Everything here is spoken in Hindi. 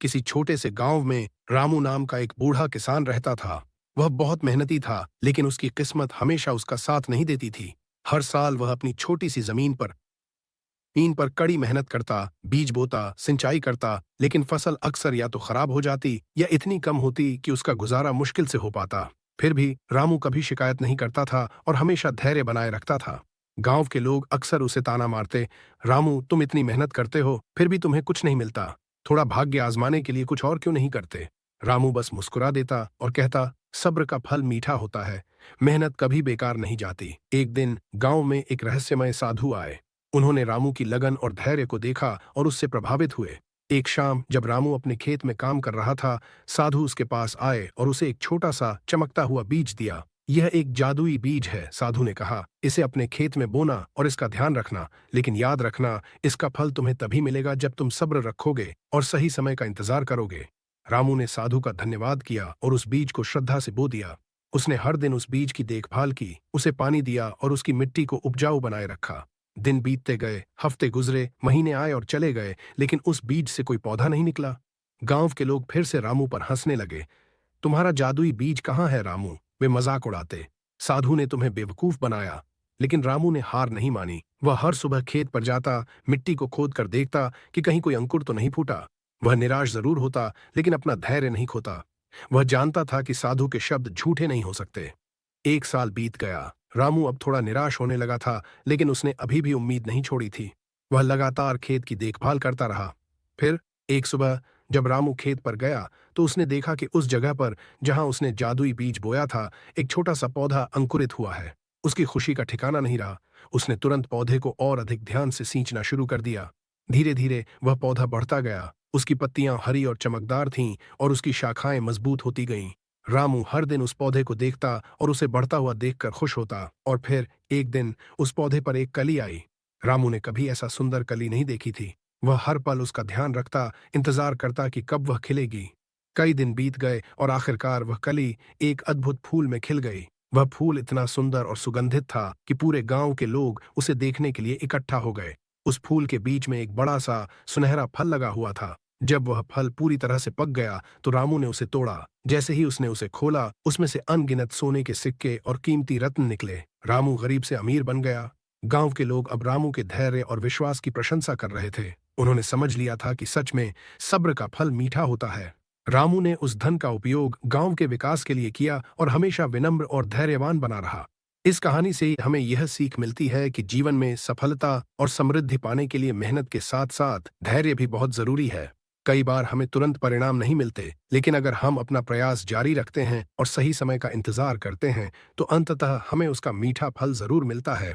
किसी छोटे से गांव में रामू नाम का एक बूढ़ा किसान रहता था। वह बहुत मेहनती था, लेकिन उसकी किस्मत हमेशा उसका साथ नहीं देती थी। हर साल वह अपनी छोटी सी जमीन पर कड़ी मेहनत करता, बीज बोता, सिंचाई करता, लेकिन फसल अक्सर या तो खराब हो जाती या इतनी कम होती कि उसका गुजारा मुश्किल से हो पाता। फिर भी रामू कभी शिकायत नहीं करता था और हमेशा धैर्य बनाए रखता था। गांव के लोग अक्सर उसे ताना मारते, रामू तुम इतनी मेहनत करते हो फिर भी तुम्हें कुछ नहीं मिलता, थोड़ा भाग्य आजमाने के लिए कुछ और क्यों नहीं करते। रामू बस मुस्कुरा देता और कहता, सब्र का फल मीठा होता है, मेहनत कभी बेकार नहीं जाती। एक दिन गांव में एक रहस्यमय साधु आए। उन्होंने रामू की लगन और धैर्य को देखा और उससे प्रभावित हुए। एक शाम जब रामू अपने खेत में काम कर रहा था, साधु उसके पास आए और उसे एक छोटा सा चमकता हुआ बीज दिया। यह एक जादुई बीज है, साधु ने कहा। इसे अपने खेत में बोना और इसका ध्यान रखना, लेकिन याद रखना, इसका फल तुम्हें तभी मिलेगा जब तुम सब्र रखोगे और सही समय का इंतजार करोगे। रामू ने साधु का धन्यवाद किया और उस बीज को श्रद्धा से बो दिया। उसने हर दिन उस बीज की देखभाल की, उसे पानी दिया और उसकी मिट्टी को उपजाऊ बनाए रखा। दिन बीतते गए, हफ्ते गुजरे, महीने आए और चले गए, लेकिन उस बीज से कोई पौधा नहीं निकला। गांव के लोग फिर से रामू पर हंसने लगे। तुम्हारा जादुई बीज कहाँ है रामू? वे मजाक उड़ाते। साधु ने तुम्हें बेवकूफ बनाया। लेकिन रामू ने हार नहीं मानी। वह हर सुबह खेत पर जाता, मिट्टी को खोद कर देखता कि कहीं कोई अंकुर तो नहीं फूटा। वह निराश जरूर होता, लेकिन अपना धैर्य नहीं खोता। वह जानता था कि साधु के शब्द झूठे नहीं हो सकते। एक साल बीत गया। रामू अब थोड़ा निराश होने लगा था, लेकिन उसने अभी भी उम्मीद नहीं छोड़ी थी। वह लगातार खेत की देखभाल करता रहा। फिर एक सुबह जब रामू खेत पर गया, तो उसने देखा कि उस जगह पर जहां उसने जादुई बीज बोया था, एक छोटा सा पौधा अंकुरित हुआ है। उसकी खुशी का ठिकाना नहीं रहा। उसने तुरंत पौधे को और अधिक ध्यान से सींचना शुरू कर दिया। धीरे धीरे वह पौधा बढ़ता गया। उसकी पत्तियां हरी और चमकदार थीं और उसकी शाखाएं मजबूत होती गईं। रामू हर दिन उस पौधे को देखता और उसे बढ़ता हुआ देखकर खुश होता। और फिर एक दिन उस पौधे पर एक कली आई। रामू ने कभी ऐसा सुंदर कली नहीं देखी थी। वह हर पल उसका ध्यान रखता, इंतजार करता कि कब वह खिलेगी। कई दिन बीत गए और आखिरकार वह कली एक अद्भुत फूल में खिल गई। वह फूल इतना सुंदर और सुगंधित था कि पूरे गांव के लोग उसे देखने के लिए इकट्ठा हो गए। उस फूल के बीच में एक बड़ा सा सुनहरा फल लगा हुआ था। जब वह फल पूरी तरह से पक गया तो रामू ने उसे तोड़ा। जैसे ही उसने उसे खोला, उसमें से अनगिनत सोने के सिक्के और कीमती रत्न निकले। रामू गरीब से अमीर बन गया। गांव के लोग अब रामू के धैर्य और विश्वास की प्रशंसा कर रहे थे। उन्होंने समझ लिया था कि सच में सब्र का फल मीठा होता है। रामू ने उस धन का उपयोग गांव के विकास के लिए किया और हमेशा विनम्र और धैर्यवान बना रहा। इस कहानी से हमें यह सीख मिलती है कि जीवन में सफलता और समृद्धि पाने के लिए मेहनत के साथ साथ धैर्य भी बहुत जरूरी है। कई बार हमें तुरंत परिणाम नहीं मिलते, लेकिन अगर हम अपना प्रयास जारी रखते हैं और सही समय का इंतजार करते हैं, तो अंततः हमें उसका मीठा फल जरूर मिलता है।